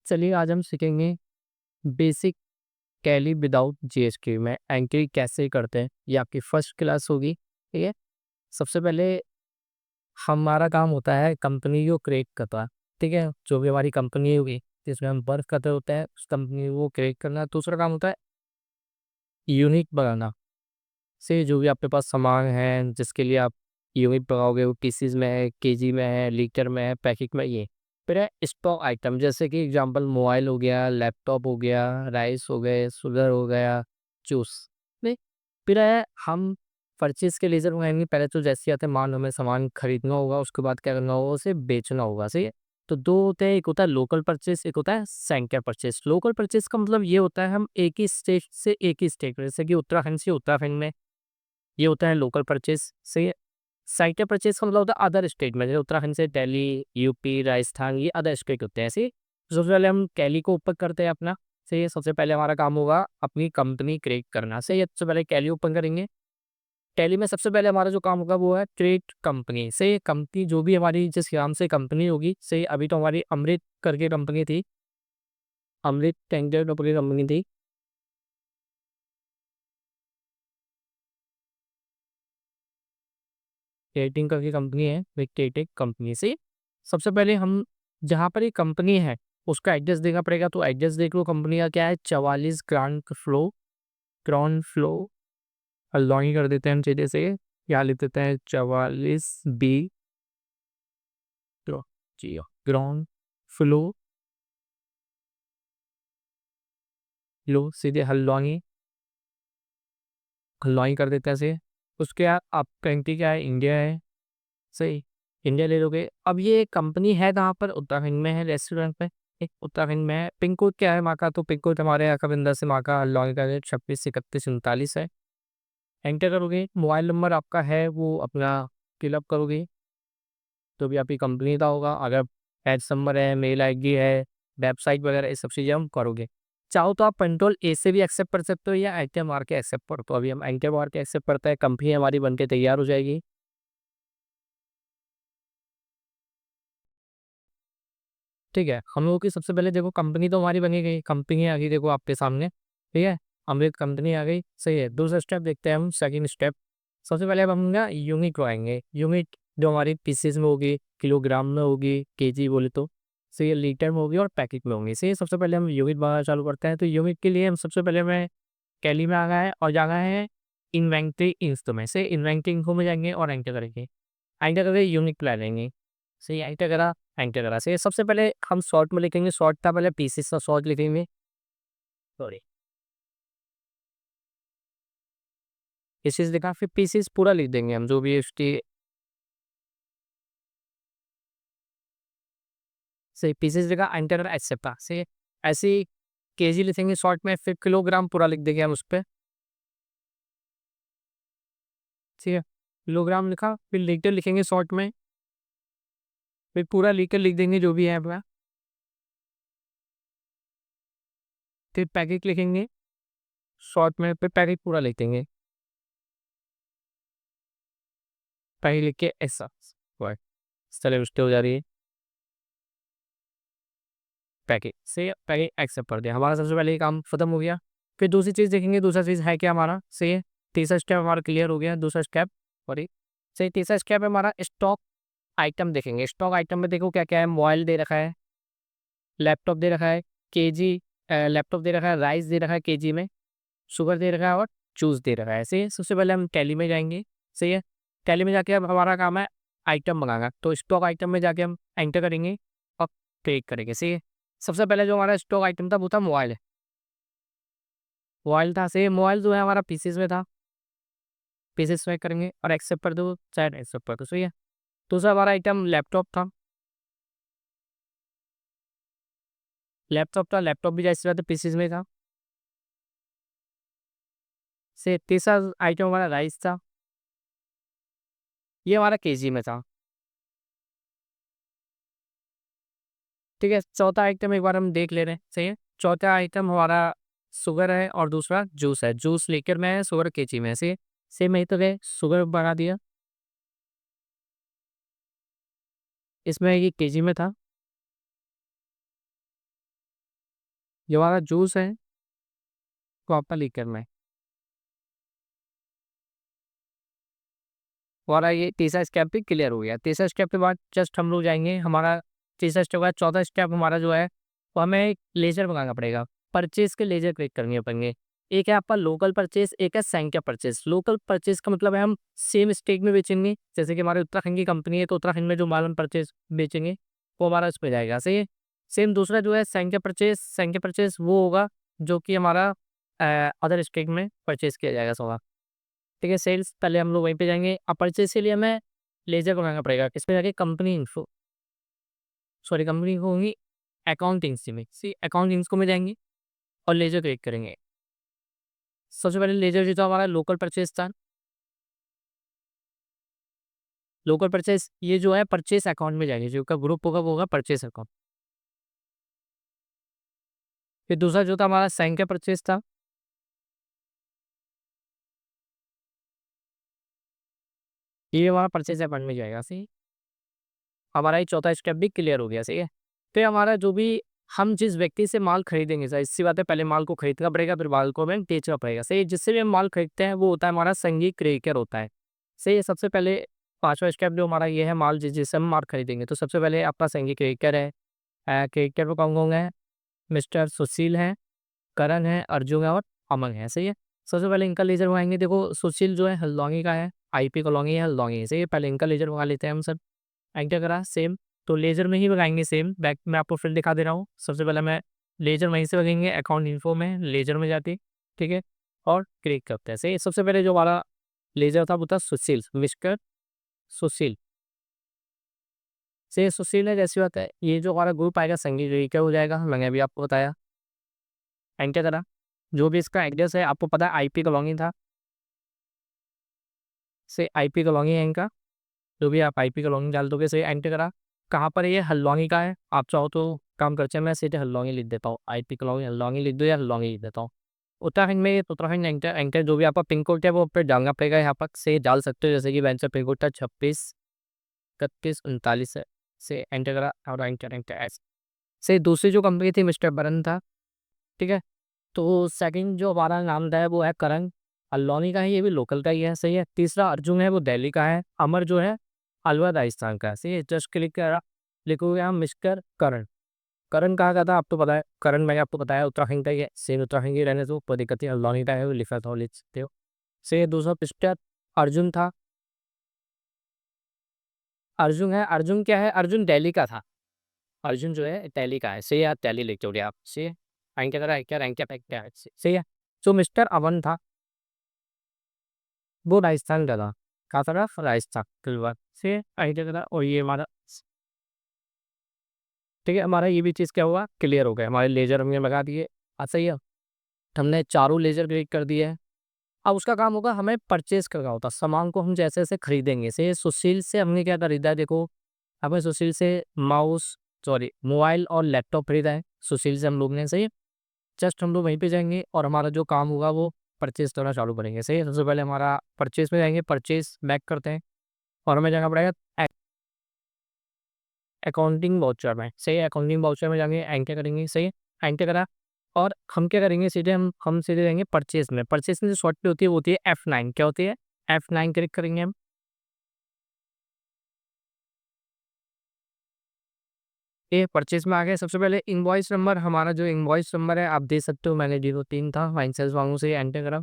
चलिए आज हम सीखेंगे बेसिक टैली विदाउट जीएसटी में एंट्री कैसे करते हैं। ये आपकी फर्स्ट क्लास होगी। ठीक है। सबसे पहले हमारा काम होता है कंपनी को क्रिएट करना। ठीक है, जो भी हमारी कंपनी होगी जिसमें हम वर्क करते होते हैं उस कंपनी को क्रिएट करना। दूसरा काम होता है यूनिट बनाना। से जो भी आपके पास सामान है जिसके लिए आप यूनिट बनाओगे वो पीसीज में है, केजी में है, लीटर में है, पैकेट में, ये फिर है स्टॉक आइटम। जैसे कि एग्जांपल मोबाइल हो गया, लैपटॉप हो गया, राइस हो गए, शुगर हो गया, जूस। नहीं, फिर है हम परचेज के लेजर मंगाएंगे। पहले तो जैसे आते हैं मान हमें सामान खरीदना होगा, उसके बाद क्या करना होगा, उसे बेचना होगा। सही है। तो दो होते हैं, एक होता है लोकल परचेज, एक होता है सेंटर परचेज। लोकल परचेज का मतलब ये होता है हम एक ही स्टेट से एक ही स्टेट, जैसे कि उत्तराखंड से उत्तराखंड में, ये होता है लोकल परचेज। सही है। साइटर परचेज का मतलब होता है अदर स्टेट में, जैसे उत्तराखंड से दिल्ली, यूपी, राजस्थान, ये अदर स्टेट होते हैं। ऐसे सबसे पहले हम टैली को ओपन करते हैं अपना। सही है। सबसे पहले हमारा काम होगा अपनी कंपनी क्रिएट करना। सही है। सबसे पहले टैली ओपन करेंगे। टैली में सबसे पहले हमारा जो काम होगा वो है क्रिएट कंपनी। सही, कंपनी जो भी हमारी जिस नाम से कंपनी होगी। सही, अभी तो हमारी अमृत करके कंपनी थी, अमृत टेंडर करके कंपनी थी। क्रिएटिंग करके कंपनी है, क्रिएटिंग कंपनी से सबसे पहले हम जहाँ पर ये कंपनी है उसका एड्रेस देना पड़ेगा। तो एड्रेस देख लो, कंपनी का क्या है, 44 ग्राउंड फ्लो लॉगिन कर देते हैं हम सीधे से। यहाँ लिख देते हैं 44B जी ग्राउंड फ्लो, लो सीधे हल्द्वानी हल्द्वानी कर देते हैं से। उसके बाद आप कंट्री क्या है, इंडिया है। सही, इंडिया ले लोगे। अब ये कंपनी है कहाँ पर, उत्तराखंड में है, रेस्टोरेंट पे। एक उत्तराखंड में है। पिन कोड क्या है माँ का, तो पिन कोड हमारे यहाँ का बिंदा से माँ का लॉन्ग का 26 31 39 है। एंटर करोगे, मोबाइल नंबर आपका है वो अपना फिलअप करोगे, तो भी आपकी कंपनी का होगा। अगर एड्स नंबर है, मेल आईडी है, वेबसाइट वगैरह, ये सब चीज़ें हम करोगे। चाहो तो आप कंट्रोल ए से भी एक्सेप्ट कर सकते हो या एंटर मार के एक्सेप्ट कर। तो अभी हम एंटर मार के एक्सेप्ट करते हैं, कंपनी हमारी बन के तैयार हो जाएगी। ठीक है। हम लोगों की सबसे पहले देखो कंपनी तो हमारी बनी गई, कंपनी आ गई देखो आपके सामने। ठीक है, अमृत कंपनी आ गई। सही है। दूसरा स्टेप देखते हैं हम, सेकंड स्टेप। सबसे पहले अब हम ना यूनिट लगाएंगे। यूनिट जो हमारी पीसेस में होगी, किलोग्राम में होगी, केजी बोले तो। सही है, लीटर में होगी और पैकेट में होंगी। सही है। सबसे पहले हम यूनिट बनाना चालू करते हैं। तो यूनिट के लिए हम सबसे पहले मैं टैली में आ गया है और जाना है इन्वेंट्री इंस्ट में। से इन्वेंट्री इन्फो में जाएंगे और एंटर करेंगे। एंटर करके यूनिट प्लान लेंगे। सही, एंटर करा, एंटर करा। सही, सबसे पहले हम शॉर्ट में लिखेंगे, शॉर्ट था पहले पीसीस का शॉर्ट लिखेंगे। सॉरी, पीसीस लिखा, फिर पीसीस पूरा लिख देंगे हम, जो भी उसकी। सही, पीसीस लिखा, एंटर करा, एक्सेप्ट। सही, ऐसे ही केजी लिखेंगे शॉर्ट में, फिर किलोग्राम पूरा लिख देंगे हम उस पर। ठीक है, किलोग्राम लिखा, फिर लीटर लिखेंगे शॉर्ट में, फिर पूरा लीटर लिख देंगे जो भी है अपना। फिर पैकेट लिखेंगे शॉर्ट में, फिर पैकेट पूरा लिख देंगे। पैकेट लिख के ऐसा चले उल्टे हो जा रही है। पैकेज से पैकेज एक्सेप्ट कर दिया, हमारा सबसे पहले ये काम खत्म हो गया। फिर दूसरी चीज़ देखेंगे, दूसरा चीज़ है क्या हमारा। सही है, तीसरा स्टेप हमारा क्लियर हो गया। दूसरा स्टेप सॉरी, सही, तीसरा स्टेप है हमारा स्टॉक आइटम देखेंगे। स्टॉक आइटम में देखो क्या क्या है, मोबाइल दे रखा है, लैपटॉप दे रखा है, केजी लैपटॉप दे रखा है, राइस दे रखा है केजी में, शुगर दे रखा है और जूस दे रखा है। सही है। सबसे पहले हम टैली में जाएंगे। सही है, टैली में जाके अब हमारा काम है आइटम मंगाना। तो स्टॉक आइटम में जाके हम एंटर करेंगे और क्लिक करेंगे। सही है। सबसे पहले जो हमारा स्टॉक आइटम था वो था मोबाइल। मोबाइल था। सही, मोबाइल जो है हमारा पीसीस में था, पीसीस में करेंगे और एक्सेप्ट कर दो, चाहे एक्सेप्ट कर दो। सही है। दूसरा हमारा आइटम लैपटॉप था, लैपटॉप था, लैपटॉप भी जैसे था पीसीस में था। से तीसरा आइटम हमारा राइस था, ये हमारा केजी में था। ठीक है, चौथा आइटम एक बार हम देख ले रहे हैं। सही है, चौथा आइटम हमारा शुगर है और दूसरा जूस है। जूस लीटर में है, शुगर केजी में है। सही है। सेम यही तो है, शुगर बढ़ा दिया, इसमें ये केजी में था। ये हमारा जूस है तो आपका लीक करना है। हमारा ये तीसरा स्टेप भी क्लियर हो गया। तीसरा स्टेप के बाद जस्ट हम लोग जाएंगे, हमारा तीसरा स्टेप के बाद चौथा स्टेप हमारा जो है वो हमें एक लेजर मंगाना पड़ेगा। परचेज के लेजर क्लिक करने पड़ेंगे। एक है आपका लोकल परचेज, एक है सैंक्या परचेज। लोकल परचेज का मतलब है हम सेम स्टेट में बेचेंगे, जैसे कि हमारे उत्तराखंड की कंपनी है तो उत्तराखंड में जो माल हम परचेज बेचेंगे वो हमारा उस पर जाएगा, सही है। सेम दूसरा जो है सैंक्या परचेज वो होगा जो कि हमारा अदर स्टेट में परचेज किया जाएगा सोना। ठीक है, सेल्स पहले हम लोग वहीं पे जाएँगे। परचेज़ के लिए हमें लेज़र बनाना पड़ेगा। इसमें जाके कंपनी इन्फो सॉरी कंपनी को होंगी अकाउंटिंग्स में। सी अकाउंटिंग्स को में जाएँगे और लेज़र क्लिक करेंगे। सबसे पहले लेज़र जो था हमारा लोकल परचेज़ था। लोकल परचेज़ ये जो है परचेज़ अकाउंट में जाएगी, जो का ग्रुप होगा वो होगा परचेज़ अकाउंट। फिर दूसरा जो था हमारा सैंक्या परचेज़ था। ये हमारा परचेज़ अकाउंट में जाएगा, सही। हमारा ये चौथा स्टेप भी क्लियर हो गया, सही है। फिर हमारा जो भी हम जिस व्यक्ति से माल खरीदेंगे, ज़ाहिर-सी बात है पहले माल को खरीदना पड़ेगा, फिर माल को हमें बेचना पड़ेगा, सही है। जिससे भी हम माल खरीदते हैं वो होता है हमारा संघीय क्रयकर होता है, सही है। सबसे पहले पाँचवाँ स्टेप जो हमारा ये है माल जिससे हम माल खरीदेंगे, तो सबसे पहले आपका संघीय क्रयकर है। क्रयकर में कौन-कौन है? मिस्टर सुशील हैं, करण है, अर्जुन है और अमन है, सही है। सबसे पहले इनका लेज़र मंगाएँगे। देखो सुशील जो है हल्द्वानी का है, आईपी कॉलोनी है हल्द्वानी, सही है। पहले इनका लेज़र मंगा लेते हैं हम सब। एंटर करा सेम, तो लेज़र में ही लगाएँगे सेम, बैक मैं आपको फिर दिखा दे रहा हूँ। सबसे पहले मैं लेज़र वहीं से लगाएँगे अकाउंट इन्फो में, लेज़र में जाके, ठीक है? और क्लिक करते हैं। सही, सबसे पहले जो हमारा लेज़र था वो था सुशील, मिस्टर सुशील। से सुशील है जैसी बात है, ये जो हमारा ग्रुप आएगा संगीत जी का हो जाएगा, मैंने अभी आपको बताया। एंटर करा, जो भी इसका एड्रेस है आपको पता है आईपी कॉलोनी था, से आईपी कॉलोनी है इनका। जो भी आप आईपी कॉलोनी डाल दोगे, सही एंटर करा। कहाँ पर है ये? हल्द्वानी का है। आप चाहो तो काम करते हैं, मैं सीधे हल्द्वानी लिख देता हूँ। आईपी कॉलोनी हल्द्वानी लिख दो या हल्द्वानी लिख देता हूँ। उत्तराखंड में उत्तराखंड एंटर एंटर जो भी आपका पिन कोड है वो पे डालना पड़ेगा। यहाँ पर से डाल सकते हो, जैसे कि बैंक का पिन कोड था 26 31 39 है। से एंटर करा और एंटर एंटर ऐसे। से दूसरी जो कंपनी थी मिस्टर बरन था, ठीक है। तो सेकंड जो हमारा नाम था वो है करण, अल्लौनी का है, ये भी लोकल का ही है, सही है। तीसरा अर्जुन है वो दिल्ली का है। अमर जो है अलवर राजस्थान का है, सही है। जस्ट क्लिक करा, लिखोगे हम मिस्टर करण। करण कहाँ का था आपको पता है, करण मैंने आपको बताया उत्तराखंड का ही है, सेम उत्तराखंड के रहने तो कोई दिक्कत नहीं, अल्लौनी का है वो लिखा था, वो लिख सकते हो। से दूसरा मिस्टर अर्जुन था। अर्जुन है, अर्जुन क्या है, अर्जुन दिल्ली का था। अर्जुन जो है दिल्ली का है, सही है। आप दिल्ली लिख दोगे आप, सही है। रैंक क्या करा, क्या रैंक क्या है, सही है। जो मिस्टर अमन था वो राजस्थान का था। कहाँ था? राजस्थान कलवा से आई जगह था। और ये हमारा ठीक है, हमारा ये भी चीज़ क्या हुआ क्लियर हो गया। हमारे लेजर हमने लगा दिए, सही है। हमने चारों लेजर क्लिक कर दिए हैं। अब उसका काम होगा हमें परचेज करना होता सामान को हम जैसे जैसे खरीदेंगे। से सुशील से हमने क्या खरीदा है, देखो हमें सुशील से माउस सॉरी मोबाइल और लैपटॉप खरीदा है सुशील से हम लोग ने, सही है। जस्ट हम लोग वहीं पे जाएंगे और हमारा जो काम होगा वो परचेज करना चालू करेंगे, सही है। सबसे पहले हमारा परचेज में जाएंगे, परचेज बैक करते हैं और हमें जाना पड़ेगा अकाउंटिंग वाउचर में, सही है। अकाउंटिंग वाउचर में जाएंगे, एंटर करेंगे, सही है। एंटर करा और हम क्या करेंगे सीधे हम सीधे जाएंगे परचेज में। परचेज में जो शॉर्ट की होती है वो होती है F9। क्या होती है? F9 क्लिक करेंगे हम। ये परचेज में आ गए। सबसे पहले इनवॉइस नंबर, हमारा जो इनवॉइस नंबर है आप दे सकते हो, मैंने 03 था वाइन सेल्स वांगू से एंटर करा।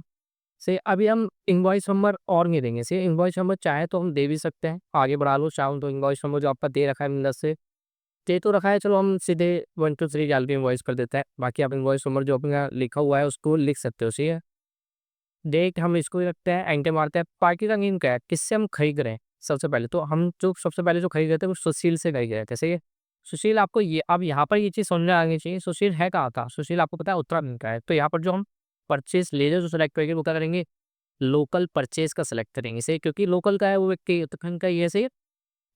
से अभी हम इनवॉइस नंबर और नहीं देंगे, से इनवॉइस नंबर चाहे तो हम दे भी सकते हैं, आगे बढ़ा लो चाहो तो। इनवॉइस नंबर जो आपका दे रखा है अंदर से दे तो रखा है, चलो हम सीधे 1 2 3 डाल के इनवॉइस कर देते हैं। बाकी आप इनवॉइस नंबर जो अपना लिखा हुआ है उसको लिख सकते हो, सही है। डेट हम इसको ही रखते हैं, एंटर मारते हैं। पार्टी का नेम क्या है, किससे हम खरीद रहे हैं? सबसे पहले तो हम जो सबसे पहले जो खरीद रहे थे वो सुशील से खरीद रहे थे, सही है। सुशील आपको ये अब यहाँ पर ये चीज़ समझ में आनी चाहिए, सुशील है कहाँ था? सुशील आपको पता है उत्तराखंड का है। तो यहाँ पर जो हम परचेज लेजर जो सेलेक्ट करेंगे वो क्या करेंगे, लोकल परचेज का सेलेक्ट करेंगे, सही। क्योंकि लोकल का है वो व्यक्ति उत्तराखंड का ही है, सही है।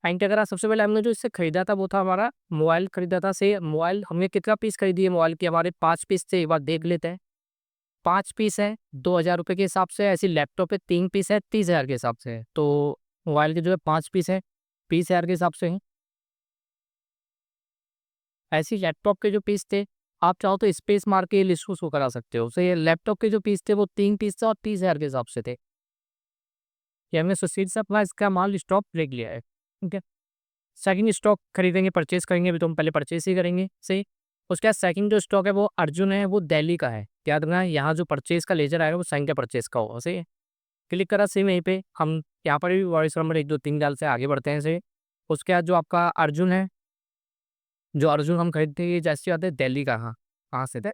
एंटर करा। सबसे पहले हमने जो इससे खरीदा था वो था हमारा मोबाइल खरीदा था, सही है। मोबाइल हमने कितना पीस खरीदी है मोबाइल की, हमारे 5 पीस थे, एक बार देख लेते हैं। 5 पीस है 2,000 रुपये के हिसाब से, ऐसी लैपटॉप है 3 पीस है 30,000 के हिसाब से है। तो मोबाइल के जो है 5 पीस है 20,000 के हिसाब से है। ऐसी लैपटॉप के जो पीस थे आप चाहो तो स्पेस मार के लिस्ट को शो करा सकते हो। सही है, लैपटॉप के जो पीस थे वो 3 पीस थे और 30,000 के हिसाब से थे। कि हमने सुशील से अपना इसका माल स्टॉक देख लिया है, ठीक है। सेकंड स्टॉक खरीदेंगे, परचेज़ करेंगे, अभी तो हम पहले परचेज़ ही करेंगे, सही। उसके बाद सेकंड जो स्टॉक है वो अर्जुन है, वो दिल्ली का है। याद रखना यहाँ जो परचेज़ का लेज़र आएगा वो साइन का परचेज़ का होगा, सही है। क्लिक करा सेम यहीं पे, हम यहाँ पर भी वॉइस नंबर 1, 2, 3 डाल से आगे बढ़ते हैं, सही। उसके बाद जो आपका अर्जुन है, जो अर्जुन हम खरीदते हैं, ये जैसे आते हैं दिल्ली का, हाँ, कहाँ से थे?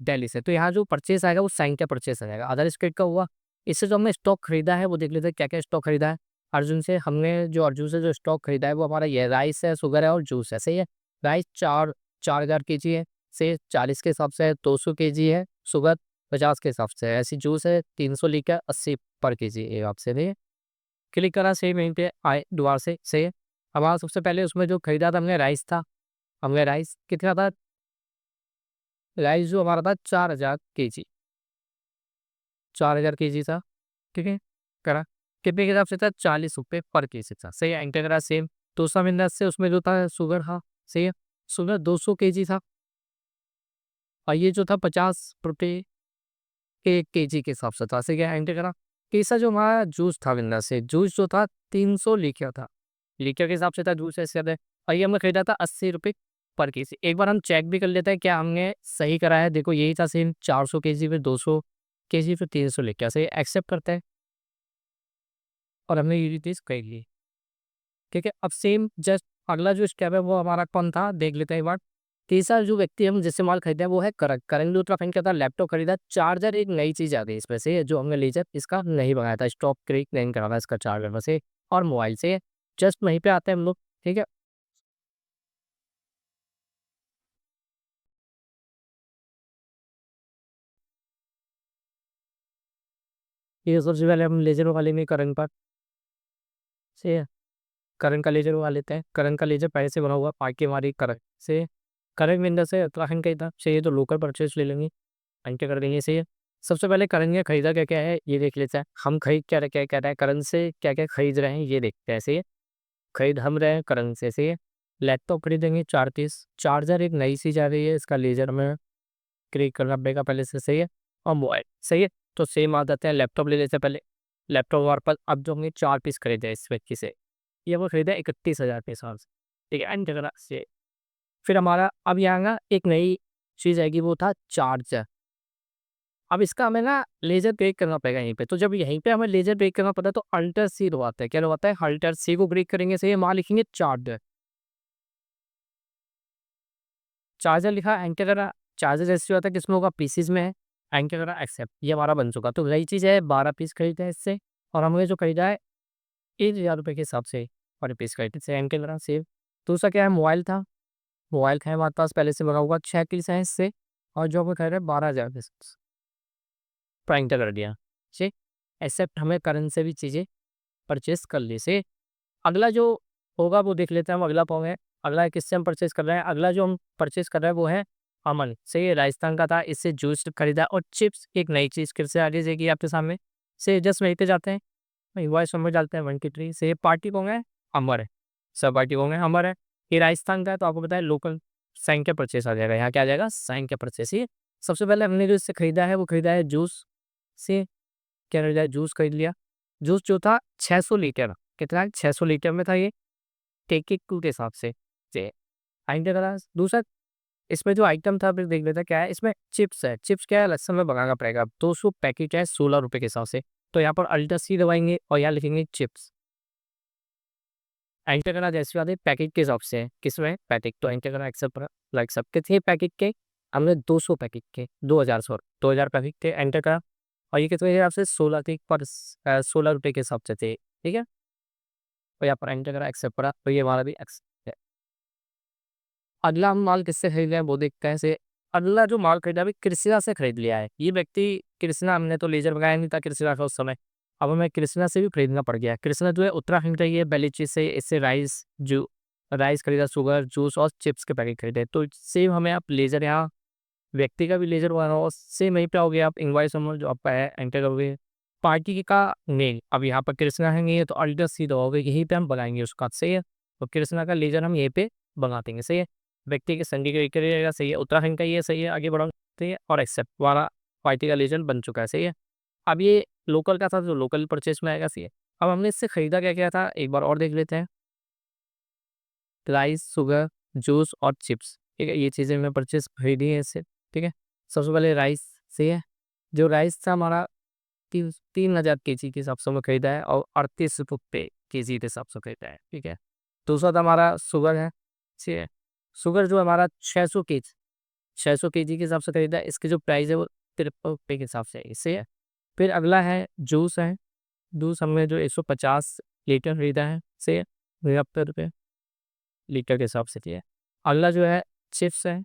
दिल्ली से। तो यहाँ जो परचेज़ आएगा वो साइन का परचेज़ आ जाएगा। अदर स्टेट का हुआ, इससे जो हमने स्टॉक खरीदा है वो देख लेते हैं क्या-क्या स्टॉक खरीदा है। अर्जुन से हमने जो अर्जुन से जो स्टॉक खरीदा है वो हमारा ये राइस है, शुगर है और जूस है, सही है। राइस 4,000 केजी है, से 40 के हिसाब से है, 200 केजी है, शुगर 50 के हिसाब से है, ऐसी जूस है 300 लीटर 80 पर केजी ये आपसे, सही है। क्लिक करा सेम यहीं पे आए दोबारा से, सही है। हमारा सबसे पहले उसमें जो खरीदा था हमने राइस था, हमने राइस कितना था? राइस जो हमारा था 4,000 केजी, 4,000 केजी था, ठीक है। करा, कितने के हिसाब से था? 40 रुपए पर केजी था, सही है। एंटर करा सेम, दूसरा बिंदास से उसमें जो था शुगर था, सही है। शुगर 200 केजी था और ये जो था 50 रुपए के केजी के हिसाब से था, सही है। एंटर करा, तीसरा जो हमारा जूस था बिंदास से, जूस जो था 300 लीटर था, लीटर के हिसाब से था जूस, ऐसे है। और ये हमने खरीदा था 80 रुपए पर केजी। एक बार हम चेक भी कर लेते हैं क्या हमने सही करा है। देखो यही था सेम, 400 केजी फिर 200 केजी फिर 300 लीटर, सही एक्सेप्ट करते हैं और हमने ये चीज़ कर ली, ठीक है। अब सेम जस्ट अगला जो स्टेप है वो हमारा कौन था देख लेते हैं एक बार। तीसरा जो व्यक्ति हम जिससे माल खरीदे हैं वो है करण। करण भी उत्तराखंड का था, लैपटॉप खरीदा, चार्जर एक नई चीज़ आ गई इसमें से, जो हमने लेजर इसका नहीं बनाया था, स्टॉक क्लिक नहीं करा था इसका चार्जर में से, और मोबाइल से जस्ट वहीं पे आते हैं हम लोग, ठीक है। ये सबसे पहले हम लेजर वाले में करण पर से करण का लेजर उगा लेते हैं। करण का लेजर पहले से बना हुआ पार्टी हमारी करण से, करण विंडो से उत्तराखंड की तरफ चाहिए तो लोकल परचेज ले लेंगे, एंटर कर देंगे, सही है। सबसे पहले करण ने खरीदा क्या क्या है ये देख लेते हैं। हम खरीद क्या क्या कह रहे हैं, करण से क्या क्या खरीद रहे हैं ये देखते हैं, सही है। खरीद हम रहे हैं करण से, सही है। लैपटॉप खरीदेंगे 4 पीस, चार्जर एक नई सी जा रही है, इसका लेजर में क्लिक करना पड़ेगा पहले से, सही है। और मोबाइल, सही है। तो सेम आ जाते हैं, लैपटॉप ले लेते हैं पहले। लैपटॉप हमारे पास, अब जो हमने 4 पीस खरीदे हैं इस व्यक्ति से, ये वो खरीदा 31,000 के हिसाब से, ठीक है। एंड करा से फिर हमारा अब यहाँ ना एक नई चीज़ आएगी, वो था चार्जर। अब इसका हमें ना लेज़र क्लिक करना पड़ेगा यहीं पे। तो जब यहीं पे हमें लेज़र क्लिक करना पड़ता है तो अल्टर सी दबाते हैं। क्या दबाता है? अल्टर सी को क्लिक करेंगे, सही है, वहाँ लिखेंगे चार्जर। चार्जर लिखा, एंटर करा। चार्जर जैसे होता है किसमें होगा? पीसीज में है। एंटर करा, एक्सेप्ट। ये हमारा बन चुका। तो वही चीज़ है, 12 पीस खरीदे हैं इससे और हमने जो खरीदा है 1,000 रुपये के हिसाब से, और पीस खरीदे से एंटर करा, सेव। दूसरा क्या है? मोबाइल था। मोबाइल था हमारे पास पहले से बना हुआ, 6 पीस है इससे, और जो हमें खरीदा है 12,000 के हिसाब से, तो एंटर कर दिया। ठीक, एक्सेप्ट। हमें करंट से भी चीज़ें परचेज़ कर ली से। अगला जो होगा वो देख लेते हैं हम, अगला पाव है। अगला किससे हम परचेज़ कर रहे हैं? अगला जो हम परचेज़ कर रहे हैं वो है अमन, सही है, राजस्थान का था। इससे जूस खरीदा और चिप्स, एक नई चीज़ फिर से आ जाएगी आपके सामने। से जस्ट वहीं पे जाते हैं, इनवॉइस नंबर डालते हैं 1 की 3 से। पार्टी कौन है? अमर है। सब पार्टी कौन है? अमर है। ये राजस्थान का है तो आपको पता है लोकल साइन का परचेज़ आ जाएगा। यहाँ क्या आ जाएगा? साइन का परचेज़। ये सबसे पहले हमने जो इससे खरीदा है वो खरीदा है जूस से। क्या खरीदा है? जूस खरीद लिया। जूस जो था 600 लीटर, कितना? 600 लीटर में था ये, टेक इट 2 के हिसाब से। जे आइटम करा दूसरा, इसमें जो आइटम था फिर देख लेते हैं क्या है। इसमें चिप्स है। चिप्स क्या है? अलग से हमें मंगाना पड़ेगा। 200 पैकेट है, 16 रुपए के हिसाब से। तो यहाँ पर अल्टर सी दबाएँगे और यहाँ लिखेंगे चिप्स। एंटर करना जैसे बात है पैकेट के हिसाब से है। किसमें? पैकेट। तो एंटर करना, एक्सेप्ट करा, लाइक सब कितने पैकेट के? हमने 200 पैकेट के, 2000 सॉरी 2000 पैकेट थे। एंटर करा और ये कितने के हिसाब से? 16 के पर 16 रुपए के हिसाब से थे, ठीक है। और यहाँ पर एंटर करा, एक्सेप्ट करा, तो ये हमारा भी एक्सेप्ट है। अगला हम माल किससे खरीद रहे हैं वो देखते हैं से। अगला जो माल खरीदा अभी कृष्णा से खरीद लिया है ये व्यक्ति। कृष्णा, हमने तो लेजर मंगाया नहीं था कृष्णा का उस समय, अब हमें कृष्णा से भी खरीदना पड़ गया। कृष्णा जो है उत्तराखंड का ही है, बेलीची से। इससे राइस, जो राइस खरीदा, शुगर, जूस और चिप्स के पैकेट खरीदे। तो सेम हमें आप लेजर यहाँ व्यक्ति का भी लेजर बनाना हो, सेम वहीं पे आओगे आप, इनवॉइस नंबर जो आपका है एंटर करोगे, पार्टी का नेम। अब यहाँ पर कृष्णा है नहीं है तो अल्टर सी दबाओगे, यहीं पे हम बनाएंगे उसका, सही है। तो कृष्णा का लेजर हम यहीं पे बना देंगे, सही है। व्यक्ति के संगी का करिएगा, सही है, उत्तराखंड का ये सही है, आगे बढ़ो, सही है, और एक्सेप्ट हमारा पार्टी का लीजेंड बन चुका है, सही है। अब ये लोकल का था, जो लोकल परचेज में आएगा, सही है। अब हमने इससे खरीदा क्या क्या था, एक बार और देख लेते हैं। राइस, शुगर, जूस और चिप्स, ठीक है, ये चीज़ें मैं परचेज खरीदी है इससे, ठीक है। सबसे पहले राइस, सही है, जो राइस था हमारा 3000 केजी के हिसाब से हमने खरीदा है, और 38 रुपये केजी के हिसाब से खरीदा है, ठीक है। दूसरा था हमारा शुगर है, ठीक है, शुगर जो हमारा 600 केजी के हिसाब से खरीदा है, इसकी जो प्राइस है वो 53 रुपये के हिसाब से है, इससे है। फिर अगला है जूस है, जूस हमने जो 150 लीटर खरीदा है, से 73 रुपये लीटर के हिसाब से, ठीक है। अगला जो है चिप्स है,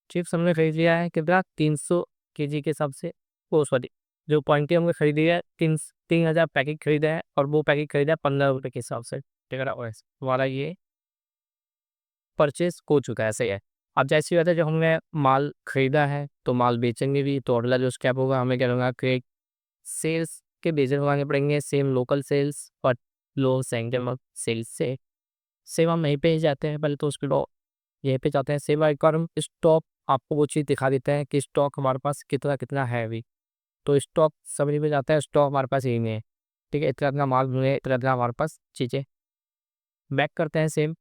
चिप्स हमने खरीद लिया है कितना, 300 केजी के हिसाब से, ओ सॉरी, जो क्वांटिटी हमने खरीदी है 3000 पैकेट खरीदा है, और वो पैकेट खरीदा है 15 रुपये के हिसाब से, ठीक है ना। और हमारा ये परचेज हो चुका है, सही है। अब जैसी बात है, जब हमने माल खरीदा है तो माल बेचेंगे भी, तो अगला जो स्टेप होगा हमें क्या होगा, क्रेडिट सेल्स के बेजर लगाने पड़ेंगे, सेम लोकल सेल्स और लो सेंटर सेल्स से सेम हम यहीं पे ही जाते हैं, पहले तो उसके लो यहीं पे जाते हैं, सेम एक बार हम स्टॉक आपको वो चीज़ दिखा देते हैं कि स्टॉक हमारे पास कितना कितना है अभी। तो स्टॉक समरी में जाता है, स्टॉक हमारे पास यही नहीं है, ठीक है, इतना इतना माल है, इतना इतना हमारे पास चीज़ें। बैक करते हैं सेम,